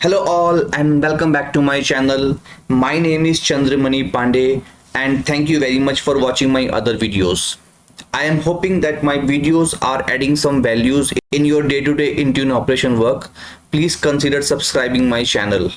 Hello all and welcome back to my channel. My name is Chandramani Pandey and thank you very much for watching my other videos. I am hoping that my videos are adding some values in your day-to-day Intune operation work. Please consider subscribing my channel.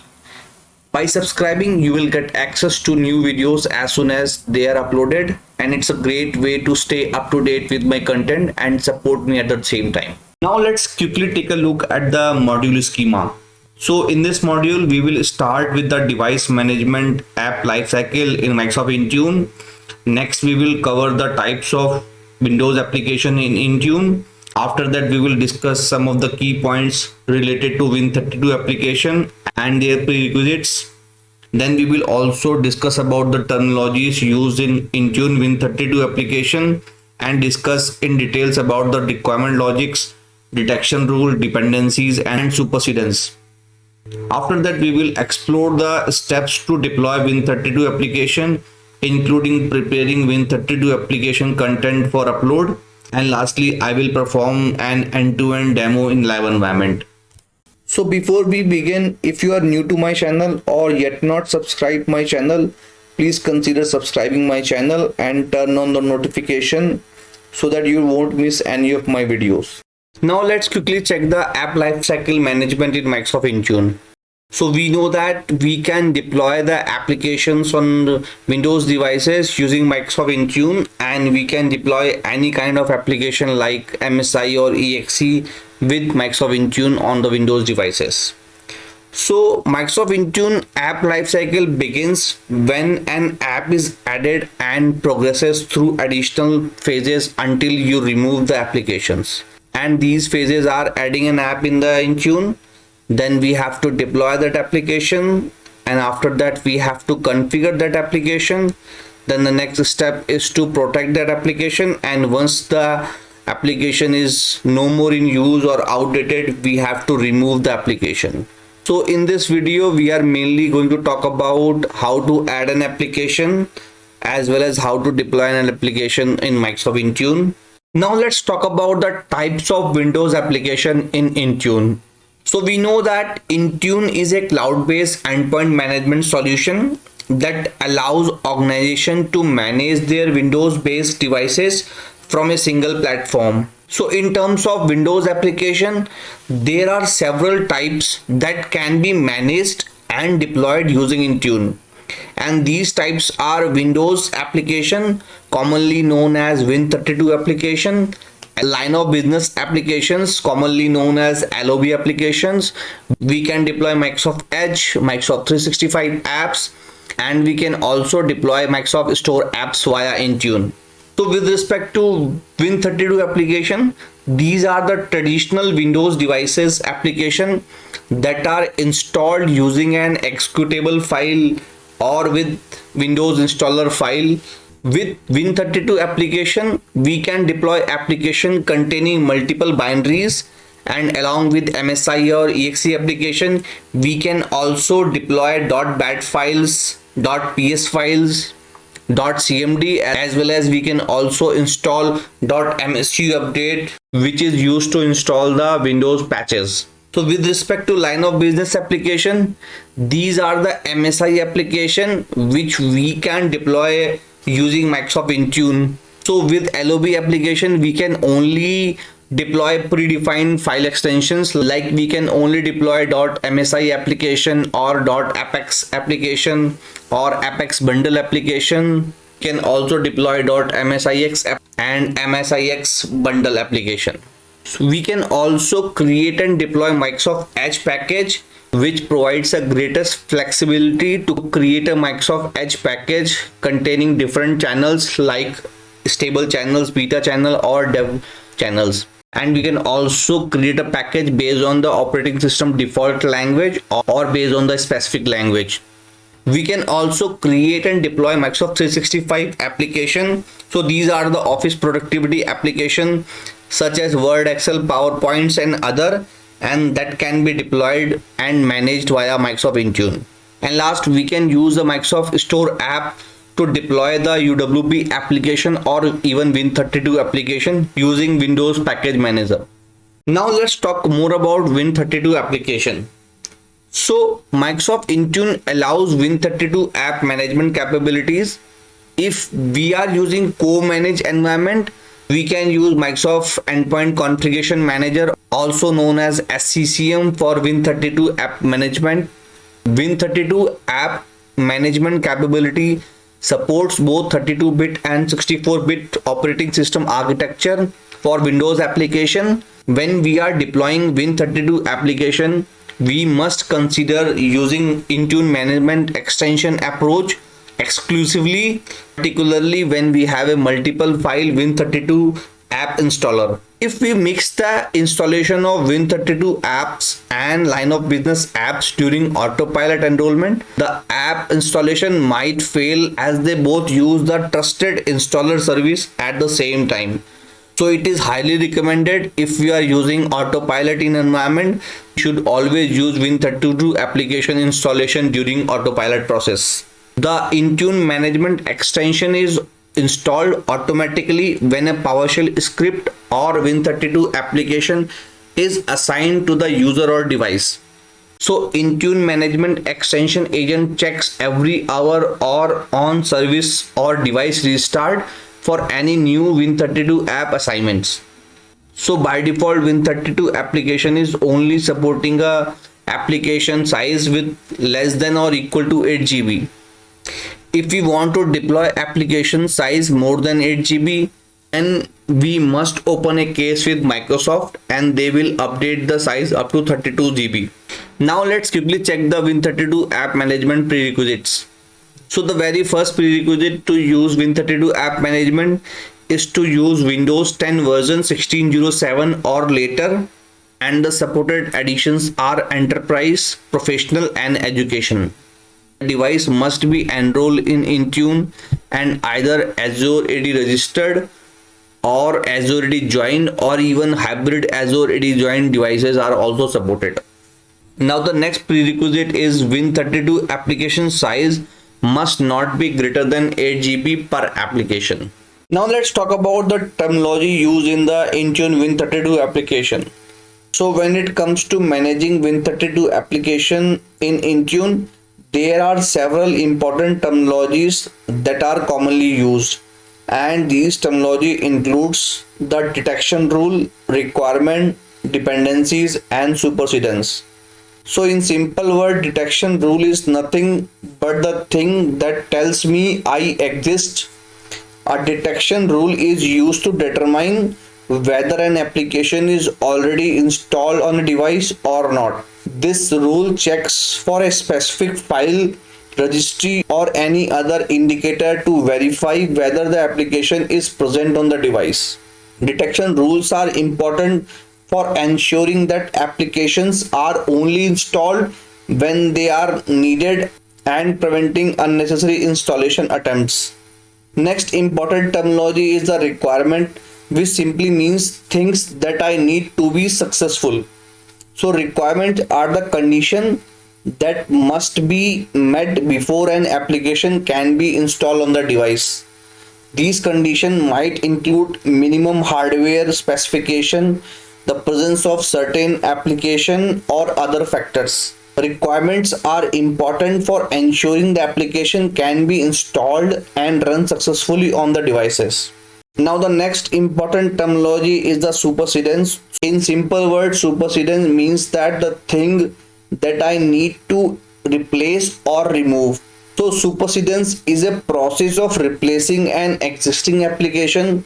By subscribing, you will get access to new videos as soon as they are uploaded, and it's a great way to stay up to date with my content and support me at the same time. Now let's quickly take a look at the module schema. So in this module, we will start with the device management app lifecycle in Microsoft Intune. Next, we will cover the types of Windows application in Intune. After that, we will discuss some of the key points related to Win32 application and their prerequisites. Then we will also discuss about the terminologies used in Intune Win32 application and discuss in details about the requirement logics, detection rule, dependencies, and supersedence. After that, we will explore the steps to deploy Win32 application, including preparing Win32 application content for upload. And lastly, I will perform an end-to-end demo in live environment. So before we begin, if you are new to my channel or yet not subscribed my channel, please consider subscribing my channel and turn on the notification so that you won't miss any of my videos. Now let's quickly check the app lifecycle management in Microsoft Intune. So we know that we can deploy the applications on Windows devices using Microsoft Intune, and we can deploy any kind of application like MSI or EXE with Microsoft Intune on the Windows devices. So Microsoft Intune app lifecycle begins when an app is added and progresses through additional phases until you remove the applications. And these phases are adding an app in the Intune. Then we have to deploy that application, and after that we have to configure that application. Then the next step is to protect that application, and once the application is no more in use or outdated, we have to remove the application. So in this video, we are mainly going to talk about how to add an application as well as how to deploy an application in Microsoft Intune. Now let's talk about the types of Windows application in Intune. So we know that Intune is a cloud-based endpoint management solution that allows organizations to manage their Windows-based devices from a single platform. So in terms of Windows application, there are several types that can be managed and deployed using Intune. And these types are Windows application, commonly known as Win32 application, line of business applications, commonly known as LOB applications. We can deploy Microsoft Edge, Microsoft 365 apps, and we can also deploy Microsoft Store apps via Intune. So with respect to Win32 application, these are the traditional Windows devices application that are installed using an executable file or with Windows installer file. With Win32 application, we can deploy application containing multiple binaries, and along with MSI or EXE application, we can also deploy .bat files, .ps files, .cmd, as well as we can also install .msg update, which is used to install the Windows patches. So with respect to line of business application, these are the MSI application which we can deploy using Microsoft Intune. So with LOB application, we can only deploy predefined file extensions, like we can only deploy .msi application or .apex application or apex bundle application. We can also deploy .msix and msix bundle application. So we can also create and deploy Microsoft Edge package, which provides a greatest flexibility to create a Microsoft Edge package containing different channels like stable channels, beta channel, or dev channels. And we can also create a package based on the operating system default language or based on the specific language. We can also create and deploy Microsoft 365 application. So these are the office productivity application such as Word, Excel, PowerPoints, and other, and that can be deployed and managed via Microsoft Intune. And last, we can use the Microsoft Store app to deploy the UWP application or even Win32 application using Windows Package Manager. Now let's talk more about Win32 application. So Microsoft Intune allows Win32 app management capabilities. If we are using co-managed environment, we can use Microsoft Endpoint Configuration Manager, also known as SCCM, for Win32 app management. Win32 app management capability supports both 32-bit and 64-bit operating system architecture for Windows application. When we are deploying Win32 application, we must consider using Intune management extension approach exclusively, particularly when we have a multiple file Win32 app installer. If we mix the installation of Win32 apps and line of business apps during autopilot enrollment, the app installation might fail as they both use the trusted installer service at the same time. So it is highly recommended, if we are using autopilot in environment, we should always use Win32 application installation during autopilot process. The Intune management extension is installed automatically when a PowerShell script or Win32 application is assigned to the user or device. So Intune management extension agent checks every hour or on service or device restart for any new Win32 app assignments. So by default, Win32 application is only supporting a application size with less than or equal to 8 GB. If we want to deploy application size more than 8 GB, then we must open a case with Microsoft and they will update the size up to 32 GB. Now let's quickly check the Win32 app management prerequisites. So the very first prerequisite to use Win32 app management is to use Windows 10 version 16.07 or later, and the supported editions are Enterprise, Professional and Education. The device must be enrolled in Intune and either Azure AD registered or Azure AD joined, or even hybrid Azure AD joined devices are also supported. Now the next prerequisite is Win32 application size must not be greater than 8 GB per application. Now let's talk about the terminology used in the Intune Win32 application. So when it comes to managing Win32 application in Intune, there are several important terminologies that are commonly used, and these terminology includes the detection rule, requirement, dependencies and supersedence. So in simple word, detection rule is nothing but the thing that tells me I exist. A detection rule is used to determine whether an application is already installed on a device or not. This rule checks for a specific file, registry or any other indicator to verify whether the application is present on the device. Detection rules are important for ensuring that applications are only installed when they are needed and preventing unnecessary installation attempts. Next important terminology is the requirement, which simply means things that I need to be successful. So requirements are the condition that must be met before an application can be installed on the device. These conditions might include minimum hardware specification, the presence of certain application or other factors. Requirements are important for ensuring the application can be installed and run successfully on the devices. Now the next important terminology is the supersedence. In simple words, supersedence means that the thing that I need to replace or remove. So supersedence is a process of replacing an existing application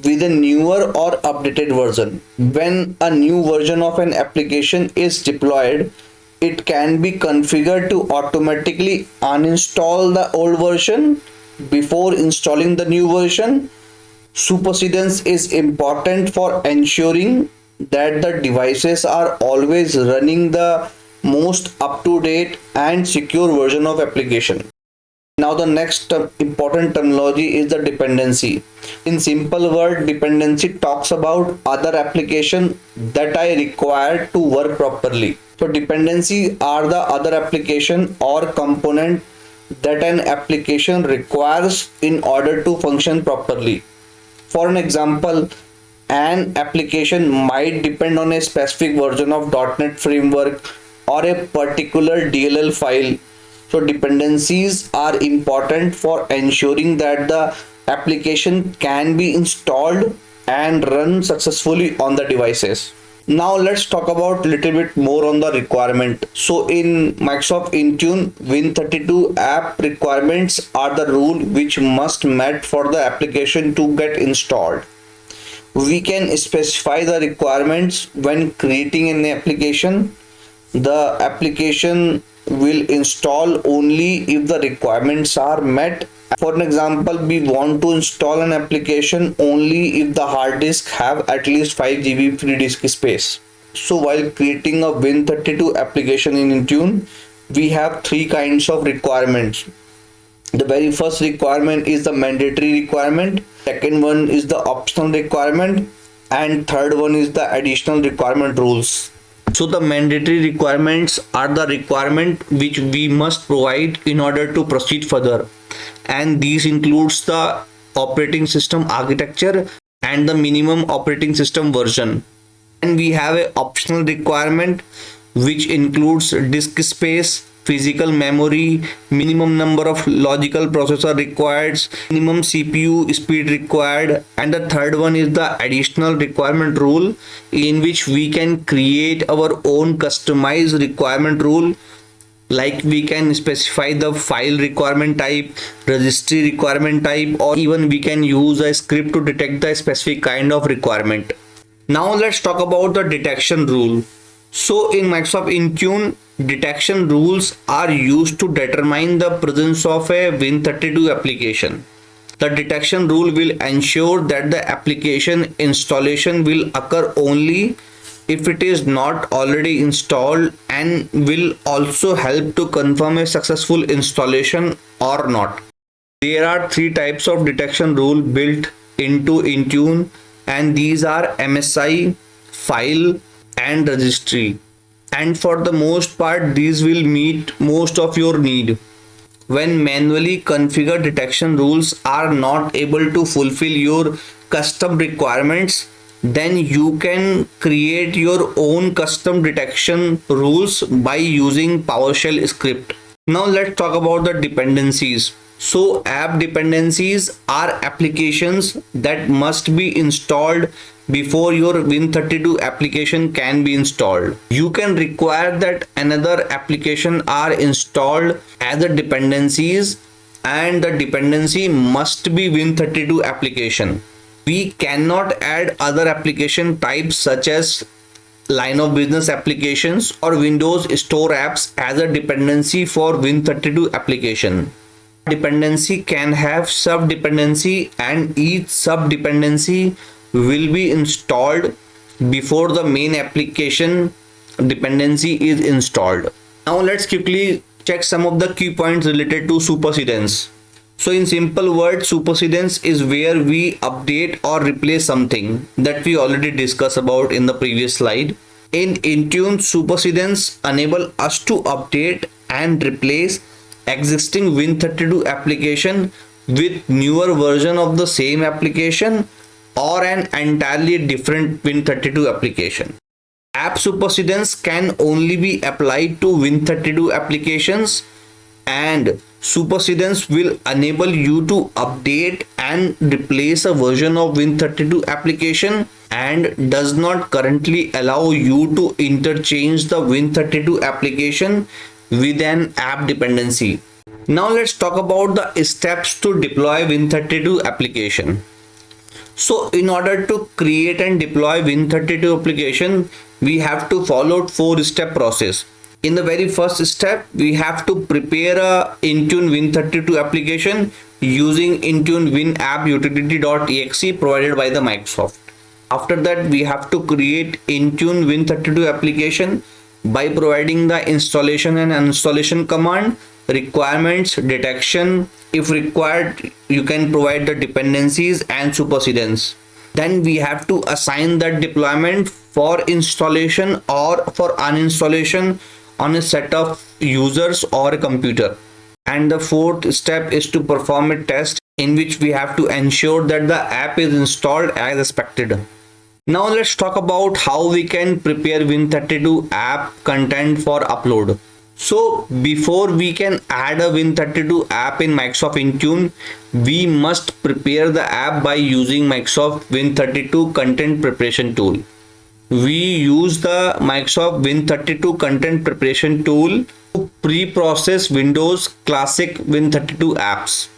with a newer or updated version. When a new version of an application is deployed, it can be configured to automatically uninstall the old version before installing the new version. Supersedence is important for ensuring that the devices are always running the most up-to-date and secure version of application. Now the next important terminology is the dependency. In simple word, dependency talks about other application that I require to work properly. So dependencies are the other application or component that an application requires in order to function properly. For an example, an application might depend on a specific version of .NET framework, or a particular DLL file. So dependencies are important for ensuring that the application can be installed and run successfully on the devices. Now let's talk about little bit more on the requirement. So in Microsoft Intune Win32 app requirements are the rule which must met for the application to get installed. We can specify the requirements when creating an application. The application will install only if the requirements are met. For an example, we want to install an application only if the hard disk have at least 5 GB free disk space. So while creating a Win32 application in Intune, we have three kinds of requirements. The very first requirement is the mandatory requirement, second one is the optional requirement, and third one is the additional requirement rules. So the mandatory requirements are the requirement which we must provide in order to proceed further, and these includes the operating system architecture and the minimum operating system version. And we have an optional requirement which includes disk space, physical memory, minimum number of logical processor required, minimum CPU speed required, and the third one is the additional requirement rule, in which we can create our own customized requirement rule. Like we can specify the file requirement type, registry requirement type, or even we can use a script to detect the specific kind of requirement. Now let's talk about the detection rule. So in Microsoft Intune, detection rules are used to determine the presence of a Win32 application. The detection rule will ensure that the application installation will occur only if it is not already installed, and will also help to confirm a successful installation or not. There are three types of detection rule built into Intune, and these are MSI, file, and registry. And for the most part, these will meet most of your need. When manually configured detection rules are not able to fulfill your custom requirements, then you can create your own custom detection rules by using PowerShell script. Now let's talk about the dependencies. So app dependencies are applications that must be installed before your Win32 application can be installed. You can require that another application are installed as a dependencies, and the dependency must be Win32 application. We cannot add other application types such as line of business applications or Windows Store apps as a dependency for Win32 application. Dependency can have sub-dependency, and each sub-dependency will be installed before the main application dependency is installed. Now let's quickly check some of the key points related to supersedence. So in simple words, supersedence is where we update or replace something that we already discussed about in the previous slide. In Intune, supersedence enable us to update and replace existing Win32 application with newer version of the same application or an entirely different Win32 application. App supersedence can only be applied to Win32 applications, and supersedence will enable you to update and replace a version of Win32 application, and does not currently allow you to interchange the Win32 application with an app dependency. Now let's talk about the steps to deploy Win32 application. So in order to create and deploy Win32 application, we have to follow 4-step process. In the very first step, we have to prepare a Intune Win32 application using Intune Win App Utility.exe provided by the Microsoft. After that, we have to create Intune Win32 application by providing the installation and uninstallation command, requirements, detection. If required, you can provide the dependencies and supersedence. Then we have to assign that deployment for installation or for uninstallation on a set of users or a computer. And the fourth step is to perform a test in which we have to ensure that the app is installed as expected. Now let's talk about how we can prepare Win32 app content for upload. So before we can add a Win32 app in Microsoft Intune, we must prepare the app by using Microsoft Win32 content preparation tool. We use the Microsoft Win32 content preparation tool to pre-process Windows classic Win32 apps.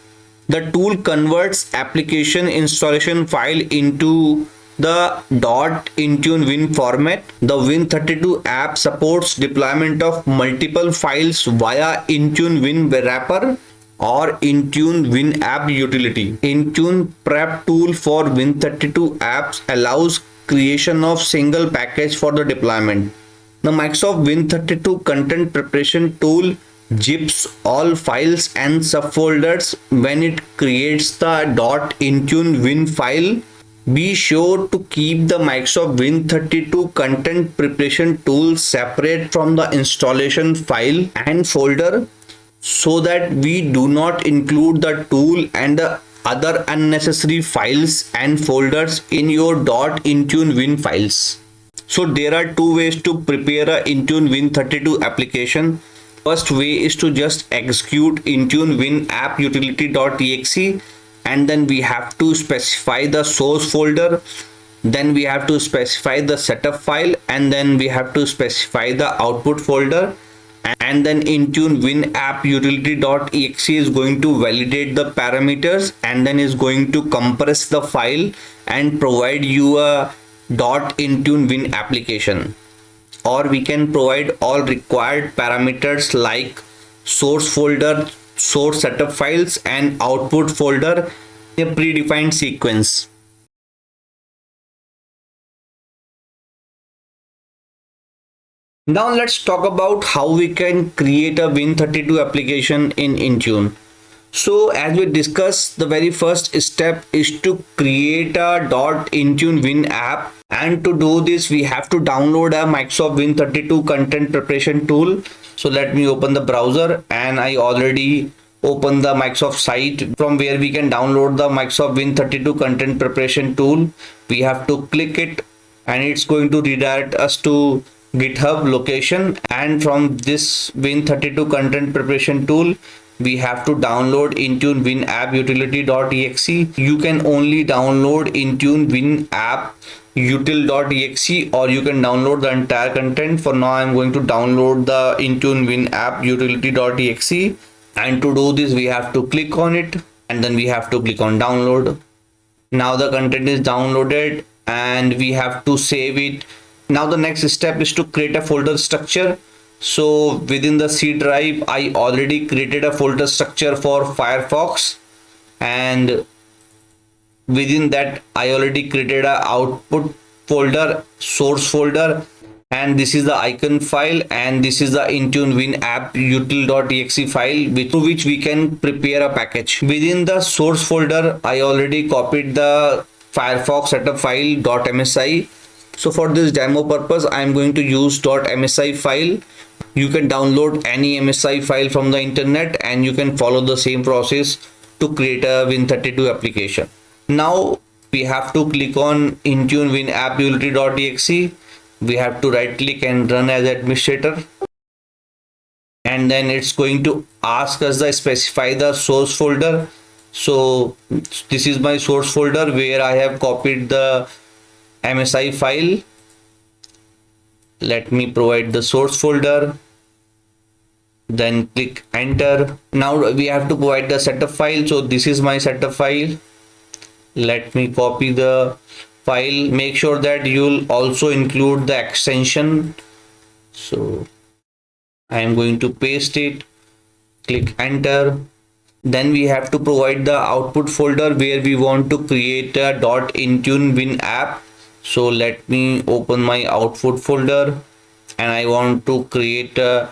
The tool converts application installation file into the .intune win format. The Win32 app supports deployment of multiple files via Intune Win wrapper or Intune Win app utility. Intune prep tool for Win32 apps allows creation of single package for the deployment. The Microsoft Win32 content preparation tool zips all files and subfolders when it creates the .intune win file. Be sure to keep the Microsoft Win32 content preparation tool separate from the installation file and folder so that we do not include the tool and the other unnecessary files and folders in your .intune win files. So there are two ways to prepare a Intune Win32 application. First way is to just execute Intune Win app utility.exe, and then we have to specify the source folder, then we have to specify the setup file, and then we have to specify the output folder, and then Intune Win app utility.exe is going to validate the parameters and then is going to compress the file and provide you a .intune win application. Or we can provide all required parameters like source folder, source setup files, and output folder in a predefined sequence. Now let's talk about how we can create a Win32 application in Intune. So as we discussed, the very first step is to create a .intune win app, and to do this we have to download a Microsoft Win32 content preparation tool. So let me open the browser, and I already opened the Microsoft site from where we can download the Microsoft Win32 content preparation tool. We have to click it and it's going to redirect us to GitHub location, and from this Win32 content preparation tool we have to download Intune Win app utility.exe. You can only download Intune Win app util.exe, or you can download the entire content. For now I'm going to download the Intune Win app utility.exe, and to do this we have to click on it and then we have to click on download. Now the content is downloaded and we have to save it. Now the next step is to create a folder structure. So within the C drive I already created a folder structure for Firefox, and within that I already created a output folder, source folder, and this is the icon file, and this is the Intune Win app util.exe file through which we can prepare a package. Within the source folder I already copied the Firefox setup file .msi. So for this demo purpose I am going to use .msi file. You can download any MSI file from the internet and you can follow the same process to create a Win32 application. Now we have to click on Intune Win app utility.exe. We have to right click and run as administrator, and then it's going to ask us to specify the source folder. So this is my source folder where I have copied the MSI file. Let me provide the source folder, then click enter. Now we have to provide the setup file. So this is my setup file. Let me copy the file. Make sure that you'll also include the extension. So I am going to paste it, click enter. Then we have to provide the output folder where we want to create a .intune win app. So let me open my output folder, and I want to create a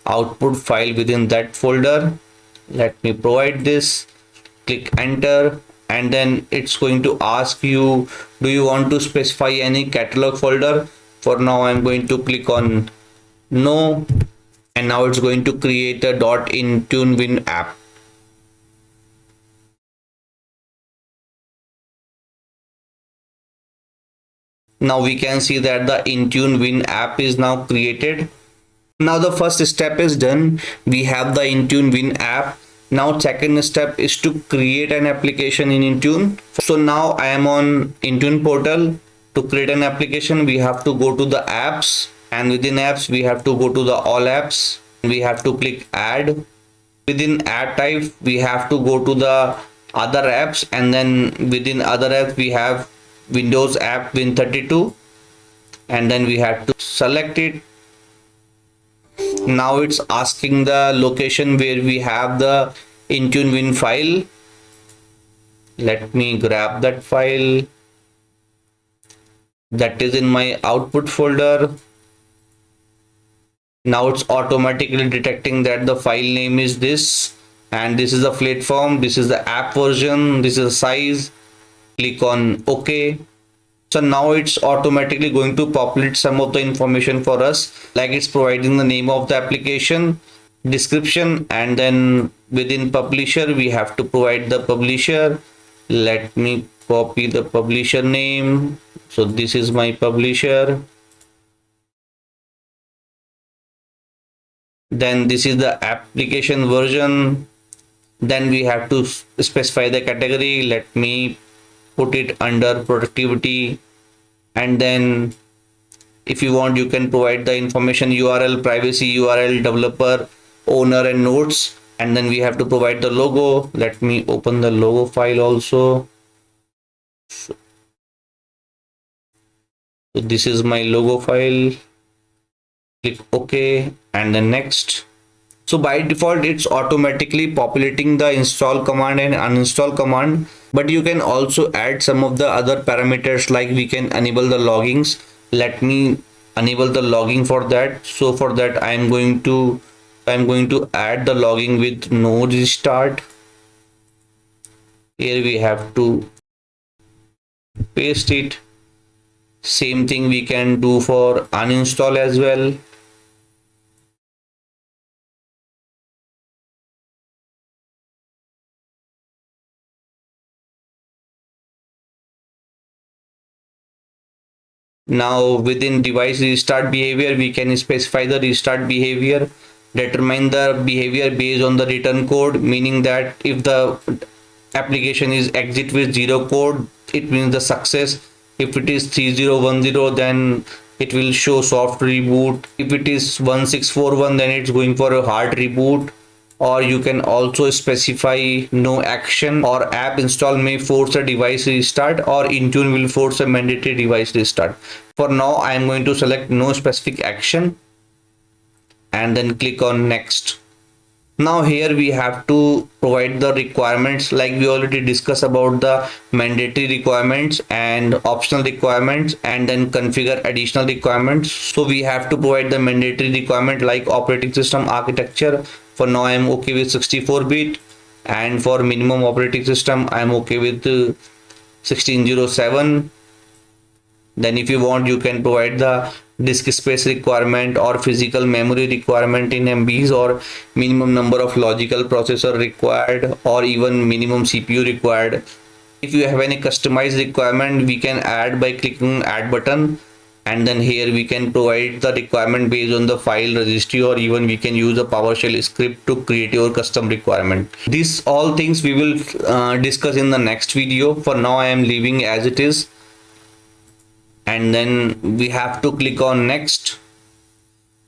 output file within that folder. Let me provide this, click enter, and then it's going to ask you, do you want to specify any catalog folder? For now I'm going to click on no, and now it's going to create a .intune win app. Now we can see that the Intune Win app is now created. Now the first step is done. We have the Intune Win app. Now second step is to create an application in Intune. So now I am on Intune portal. To create an application, we have to go to the apps, and within apps we have to go to the all apps. We have to click add. Within add type we have to go to the other apps, and then within other apps we have Windows app Win32, and then we have to select it. Now it's asking the location where we have the Intune Win file. Let me grab that file. That is in my output folder. Now it's automatically detecting that the file name is this, and this is the platform, this is the app version, this is the size. Click on OK. So now it's automatically going to populate some of the information for us, like it's providing the name of the application, description, and then within publisher we have to provide the publisher. Let me copy the publisher name. So this is my publisher. Then this is the application version. Then we have to specify the category. Let me put it under productivity, and then if you want you can provide the information, URL, privacy, URL, developer, owner, and notes, and then we have to provide the logo. Let me open the logo file also. So this is my logo file. Click OK and then next. So by default it's automatically populating the install command and uninstall command, but you can also add some of the other parameters, like we can enable the loggings. Let me enable the logging for that. So for that I'm going to add the logging with no restart. Here we have to paste it. Same thing we can do for uninstall as well. Now within device restart behavior, we can specify the restart behavior, determine the behavior based on the return code, meaning that if the application is exit with 0 code, it means the success. If it is 3010, then it will show soft reboot. If it is 1641, then it's going for a hard reboot. Or you can also specify no action, or app install may force a device restart, or Intune will force a mandatory device restart. For now I am going to select no specific action and then click on next. Now here we have to provide the requirements, like we already discussed about the mandatory requirements and optional requirements, and then configure additional requirements. So we have to provide the mandatory requirement like operating system architecture. For now I am okay with 64-bit, and for minimum operating system I am okay with 1607. Then if you want you can provide the disk space requirement or physical memory requirement in MBs, or minimum number of logical processor required, or even minimum CPU required. If you have any customized requirement, we can add by clicking add button, and then here we can provide the requirement based on the file registry, or even we can use a PowerShell script to create your custom requirement. These all things we will discuss in the next video. For now I am leaving as it is, and then we have to click on next.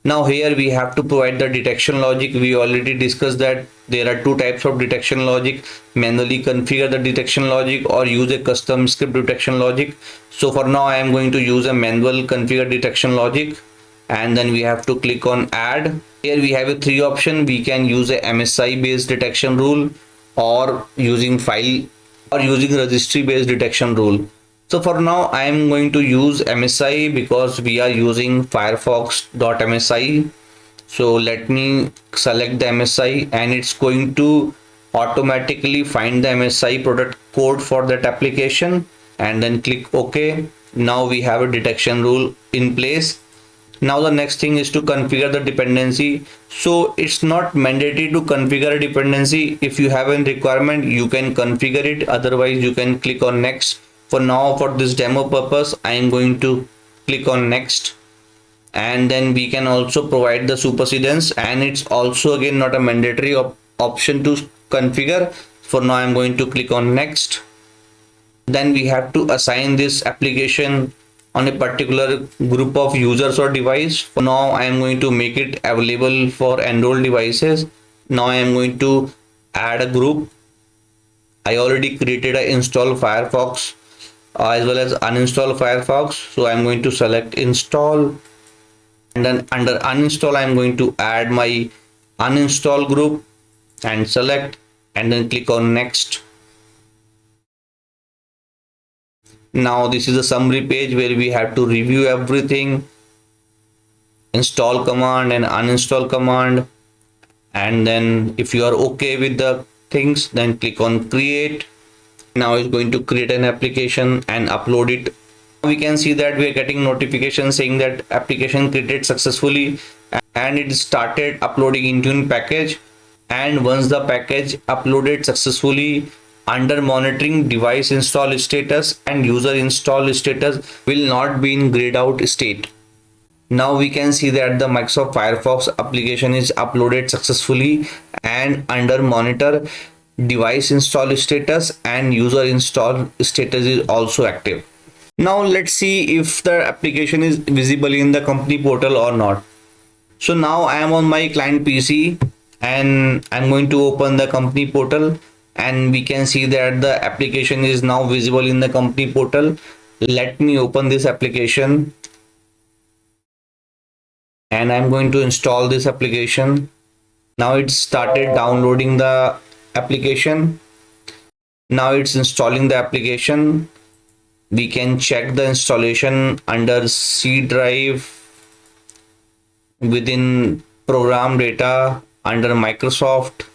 Now here we have to provide the detection logic. We already discussed that there are two types of detection logic: manually configure the detection logic or use a custom script detection logic. So for now I am going to use a manual configure detection logic, and then we have to click on add. Here we have a three option. We can use a MSI based detection rule, or using file, or using registry based detection rule. So for now I am going to use MSI because we are using Firefox.msi. So let me select the MSI, and it's going to automatically find the MSI product code for that application, and then click OK. Now we have a detection rule in place. Now the next thing is to configure the dependency. So it's not mandatory to configure a dependency. If you have a requirement you can configure it, otherwise you can click on next. For now, for this demo purpose, I am going to click on next, and then we can also provide the supersedence, and it's also again not a mandatory option to configure. For now, I'm going to click on next. Then we have to assign this application on a particular group of users or device. For now, I am going to make it available for enrolled devices. Now I am going to add a group. I already created a install Firefox as well as uninstall Firefox. So I'm going to select install, and then under uninstall I'm going to add my uninstall group and select, and then click on next. Now this is a summary page where we have to review everything, install command and uninstall command, and then if you are okay with the things, then click on create. Now it's going to create an application and upload it. We can see that we are getting notification saying that application created successfully, and it started uploading Intune package. And once the package uploaded successfully, under monitoring, device install status and user install status will not be in grayed out state. Now we can see that the Microsoft Firefox application is uploaded successfully, and under monitor, device install status and user install status is also active. Now let's see if the application is visible in the company portal or not. So now I am on my client PC, and I'm going to open the company portal, and we can see that the application is now visible in the company portal. Let me open this application, and I'm going to install this application. Now it started downloading the application. Now it's installing the application. We can check the installation under C drive, within program data, under Microsoft.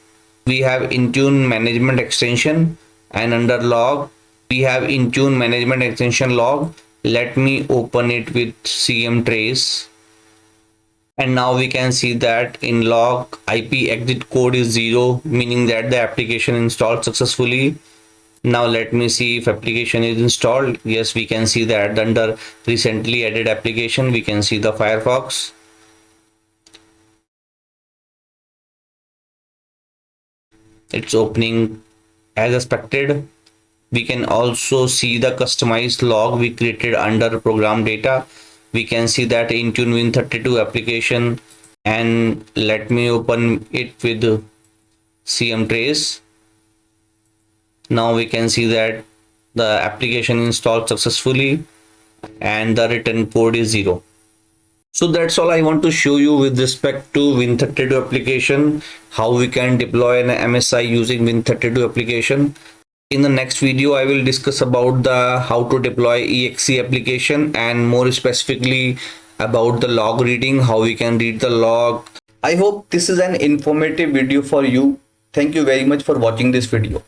We have Intune management extension, and under log we have Intune management extension log. Let me open it with CM trace, and now we can see that in log IP exit code is 0, meaning that the application installed successfully. Now let me see if application is installed. Yes, we can see that under recently added application we can see the Firefox. It's opening as expected. We can also see the customized log we created under program data. We can see that Intune Win32 application, and let me open it with CM trace. Now we can see that the application installed successfully and the return code is 0. So that's all I want to show you with respect to Win32 application, how we can deploy an MSI using Win32 application. In the next video, I will discuss about the how to deploy exe application, and more specifically about the log reading, how we can read the log. I hope this is an informative video for you. Thank you very much for watching this video.